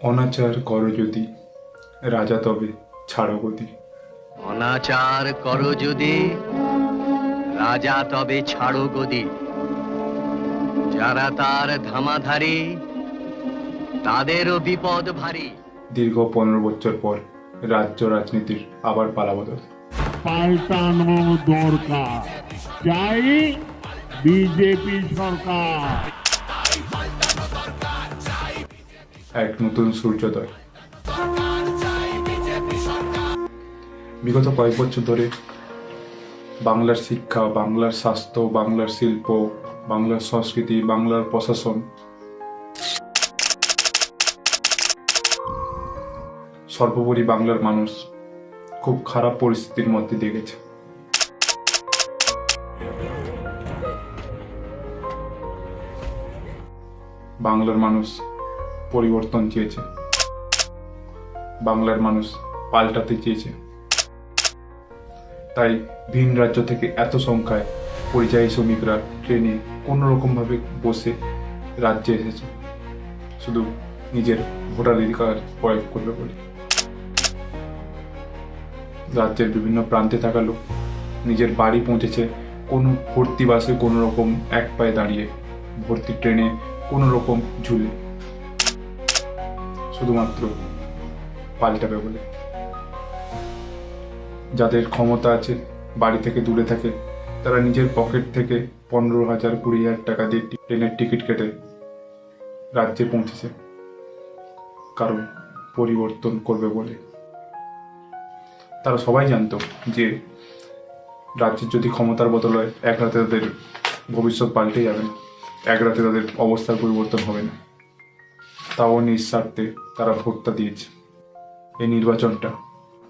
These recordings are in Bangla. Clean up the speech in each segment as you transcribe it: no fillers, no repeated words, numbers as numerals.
অনাচার করো যদি রাজা তবে ছাড়ো গদি। অনাচার করো যদি রাজা তবে ছাড়ো গদি। যারা তার ধামাধারী তাদেরও বিপদ ভারী। দীর্ঘ 15 বছর পর রাজ্য রাজনীতির আবার পালাবদল। পাল্টানো দরকার, চাই বিজেপি সরকার। এক নতুন সূর্যোদয়। বিগত কয়েক বছর ধরে বাংলার শিক্ষা, বাংলার স্বাস্থ্য, বাংলার শিল্প, বাংলার সংস্কৃতি, বাংলার প্রশাসন সর্বোপরি বাংলার মানুষ খুব খারাপ পরিস্থিতির মধ্যে দিয়ে গেছে। বাংলার মানুষ পরিবর্তন চেয়েছে, বাংলার মানুষ পাল্টাতে চেয়েছে। তাই ভিন রাজ্য থেকে এত সংখ্যায় পরিযায়ী শ্রমিকরা ট্রেনে কোনো রকমভাবে বসে রাজ্যে এসেছে, শুধু নিজের ভোটাধিকার প্রয়োগ করবে বলে। রাজ্যের বিভিন্ন প্রান্তে থাকা লোক নিজের বাড়ি পৌঁছেছে কোনো ভর্তি বাসে কোনো রকম এক পায়ে দাঁড়িয়ে, ভর্তি ট্রেনে কোনো রকম ঝুলে, শুধুমাত্র পাল্টাবে বলে। যাদের ক্ষমতা আছে, বাড়ি থেকে দূরে থাকে, তারা নিজের পকেট থেকে 15,000 20,000 টাকা দিয়ে ট্রেনের টিকিট কেটে রাজ্যে পৌঁছেছে, কারণ পরিবর্তন করবে বলে। তারা সবাই জানতো যে রাজ্যের যদি ক্ষমতার বদল হয়, এক রাতে তাদের ভবিষ্যৎ পাল্টে যাবে না, এক রাতে তাদের অবস্থার পরিবর্তন হবে না। তাও নিঃস্বার্থে তারা ভোটটা দিয়েছে। এই নির্বাচনটা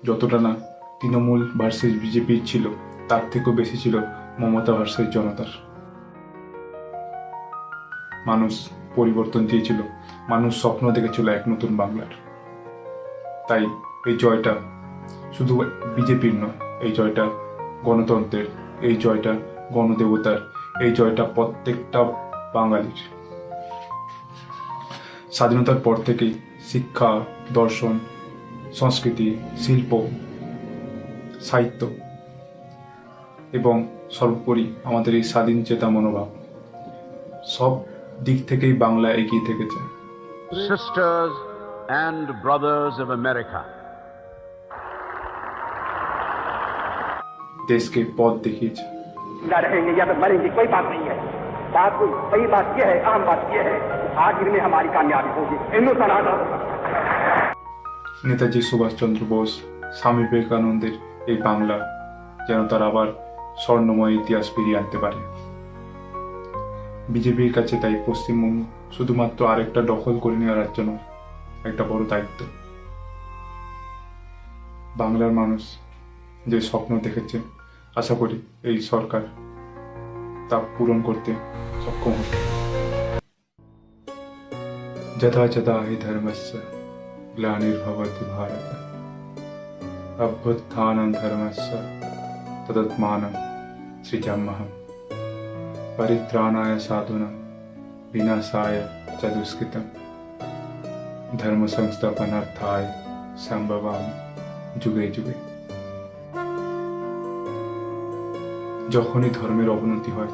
যতটা না তৃণমূল ভার্সেস বিজেপি ছিল, তার থেকেও বেশি ছিল মমতা ভার্সেস জনতার। মানুষ পরিবর্তন চেয়েছিল, মানুষ স্বপ্ন দেখেছিল এক নতুন বাংলার। তাই এই জয়টা শুধু বিজেপির নয়, এই জয়টা গণতন্ত্রের, এই জয়টা গণদেবতার, এই জয়টা প্রত্যেকটা বাঙালির। স্বাধীনতার পর থেকেই শিক্ষা, দর্শন, সংস্কৃতি, শিল্প, সাহিত্য এবং সর্বোপরি আমাদের এই স্বাধীন চেতা মনোভাব, সব দিক থেকেই বাংলা এগিয়ে থেকেছে। Sisters and brothers of America, দেশকে পথ দেখিয়েছে। जिंदा रहेंगे या तो मरेंगे, कोई बात नहीं है। बात कोई सही बात यह है, आम बात यह है, आखिर में हमारी कामयाबी होगी। हिंदुस्तान आजाद होगा। নেতাজি সুভাষচন্দ্র বোস, স্বামী বিবেকানন্দের এই বাংলা যেন তার আবার স্বর্ণময় ইতিহাস ফিরিয়ে আনতে পারে। বিজেপির কাছে তাই পশ্চিমবঙ্গ শুধুমাত্র আরেকটা দখল করে নেওয়ার রাজ্য নয়, একটা বড় দায়িত্ব। বাংলার মানুষ যে স্বপ্ন দেখেছে, আশা করি এই সরকার তা পূরণ করতে সক্ষম হবে। যথা যথা হি ধর্মস্য গ্লানির্ভবতি ভারত, অভ্যুত্থানং ধর্মস্য তদাত্মানং সৃজাম্যহম, পরিত্রাণায় সাধুনাং বিনাশায় চ দুষ্কৃতম, ধর্ম সংস্থাপনার্থায় সম্ভবামি যুগে যুগে। যখনই ধর্মের অবনতি হয়,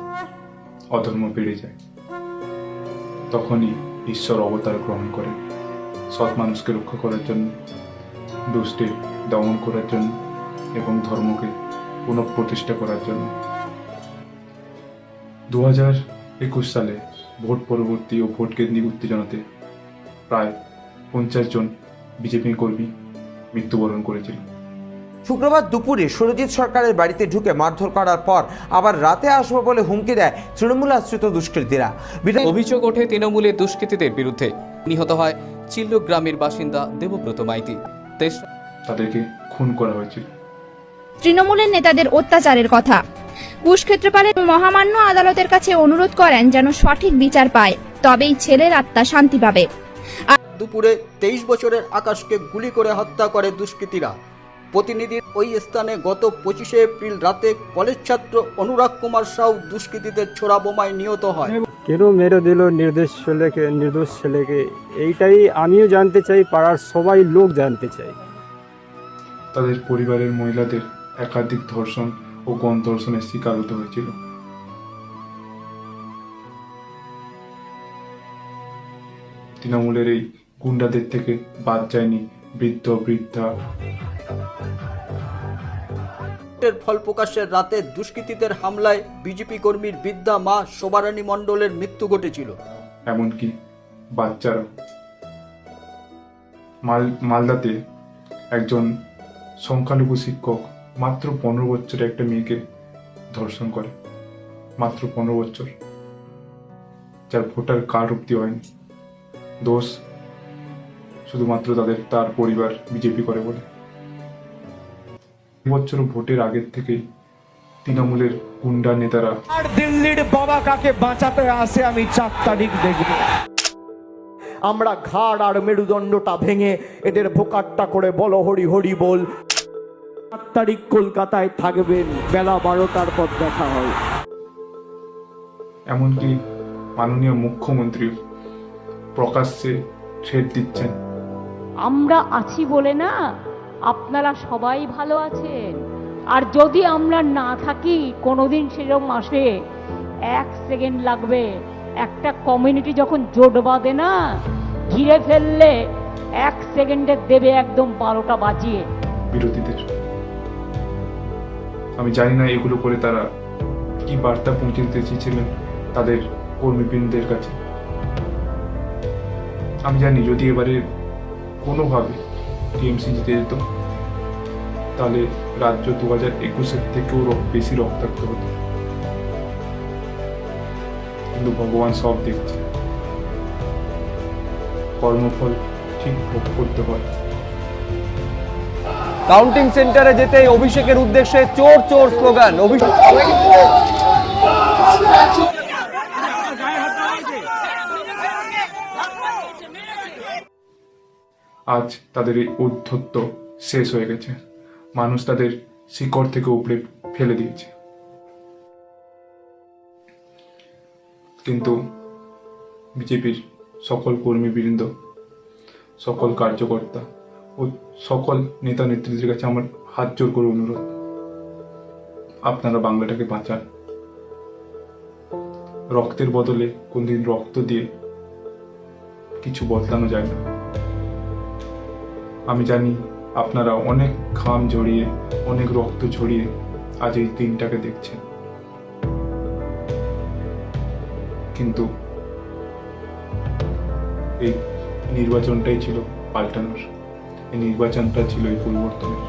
অধর্ম বেড়ে যায়, তখনই ঈশ্বর অবতার গ্রহণ করেন সৎ মানুষকে রক্ষা করার জন্য, দুষ্টের দমন করার জন্য এবং ধর্মকে পুনঃপ্রতিষ্ঠা করার জন্য। 2021 সালে ভোট পরবর্তী ও ভোট কেন্দ্রিক উত্তেজনাতে প্রায় 50 জন বিজেপি কর্মী মৃত্যুবরণ করেছিল। শুক্রবার দুপুরে সুরজিৎ সরকারের বাড়িতে ঢুকে মারধর করার পর আবার রাতে আসবো বলে হুমকি দেয় তৃণমূল আশ্রিত দুষ্কৃতীরা। অভিযোগ ওঠে তৃণমূলের দুষ্কৃতীদের বিরুদ্ধে। নিহত হয় চিল্লু গ্রামের বাসিন্দা দেবব্রত মাইতি। তাদেরকে খুন করা হয়েছিল। তৃণমূলের নেতাদের অত্যাচারের কথা কুশক্ষেত্রপালের মহামান্য আদালতের কাছে অনুরোধ করেন যেন সঠিক বিচার পায়, তবেই ছেলের আত্মা শান্তি পাবে। দুপুরে 23 বছরের আকাশকে গুলি করে হত্যা করে দুষ্কৃতীরা। প্রতিনিধির ওই স্থানে গত 25শে এপ্রিল রাতে কলেজ ছাত্র অনুরাগ কুমার সাউ দুষ্কৃতীদের ছোড়া বোমায় নিহত হয়। কেন মেরে দিল নির্দোষ ছেলেকে, এইটাই আমিও জানতে চাই, পাড়ার সবাই লোক জানতে চাই। তাদের পরিবারের মহিলাদের একাধিক ধর্ষণ ও গণধর্ষণের শিকার হতে হয়েছিল। তৃণমূলের এই গুন্ডাদের থেকে বাদ যায়নি বৃদ্ধ বৃদ্ধা। এর ফল প্রকাশের রাতে দুষ্কৃতীদের হামলায় বিজেপি কর্মীর বৃদ্ধা মা শোভারানী মণ্ডলের মৃত্যু ঘটেছিল। এমনকি বাচ্চারা। মালদাতে একজন সংখ্যালঘু শিক্ষক মাত্র 15 বছরের একটা মেয়েকে ধর্ষণ করে, মাত্র 15 বছর, যার ভোটার কার্ড অব্দি হয়নি। দোষ শুধুমাত্র তার পরিবার বিজেপি করে বলে। বছর ভোটের আগের থেকেই তৃণমূলের গুন্ডা নেতারা আর দিল্লির বাবা কাকে বাঁচাতে আসে আমি 4 তারিখ দেখব। আমরা ঘাড় আর মেরুদণ্ডটা ভেঙে এদের ভোকাট্টা করে বলো হরি হরি বল। 4 তারিখ কলকাতায় থাকবেন, বেলা 12টার পর দেখা হয়। এমনকি মাননীয় মুখ্যমন্ত্রী প্রকাশ্যে থ্রেট দিচ্ছেন, আমরা আছি বলে না আপনারা সবাই ভালো আছেন, আর যদি আমরা না থাকি কোনোদিন সেরকম আসে 1 সেকেন্ড লাগবে। একটা কমিউনিটি যখন জোট বাঁধে না, ঘিরে ফেললে 1 সেকেন্ডে দেবে একদম 12টা বাজিয়ে বিরোধীদের। আমি জানি না এগুলো করে তারা কি বার্তা পৌঁছে দিতে চেয়েছিলেন তাদের কর্মীবৃন্দের কাছে। আমি জানি যদি এবারে কোনোভাবে টিএমসি জিতে যেত তাহলে রাজ্য 2021-এর থেকেও বেশি রক্তাক্ত হতো, কিন্তু ভগবান সব দেখছে। কর্মফল ঠিক ভোগ করতে হয়। কাউন্টিং সেন্টারে যেতে অভিষেকের উদ্দেশ্যে চোর চোর স্লোগান। আজ তাদের এই ঔদ্ধত্য শেষ হয়ে গেছে। মানুষ তাদের শিকড় থেকে উপড়ে ফেলে দিয়েছে। কিন্তু বিজেপির সকল কর্মীবৃন্দ, সকল কার্যকর্তা ও সকল নেতা নেত্রীদের কাছে আমার হাত জোর করে অনুরোধ, আপনারা বাংলাটাকে বাঁচান। রক্তের বদলে কোনদিন রক্ত দিয়ে কিছু বদলানো যায় না। আমি জানি আপনারা অনেক ঘাম ঝরিয়ে, অনেক রক্ত ঝরিয়ে আজ এই দিনটাকে দেখছেন, কিন্তু এই নির্বাচনটাই ছিল পাল্টানোর। এই নির্বাচনটা ছিল এই পরিবর্তনের।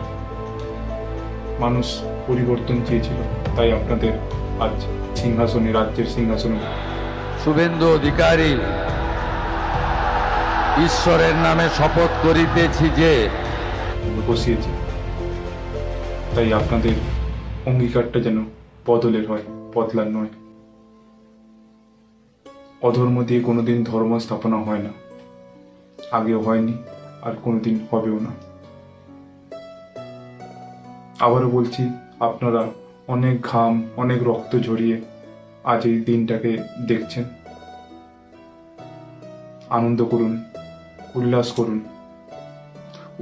মানুষ পরিবর্তন চেয়েছিল, তাই আপনাদের আজ সিংহাসনে, রাজ্যের সিংহাসনে শুভেন্দু অধিকারী ঈশ্বরের নামে শপথ করিতেছি যে বসিয়েছে। তাই আপনাদের অঙ্গীকারটা যেন বদলের হয়, বদলার নয়। অধর্ম দিয়ে কোনোদিন ধর্ম স্থাপনা হয় না, আগেও হয়নি, আর কোনোদিন হবেও না। আবারও বলছি, আপনারা অনেক ঘাম, অনেক রক্ত ঝরিয়ে আজ এই দিনটাকে দেখছেন। আনন্দ করুন, উল্লাস করুন,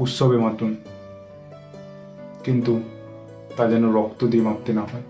উৎসবে মাতুন, কিন্তু তা যেন রক্ত দিয়ে মাপতে না হয়।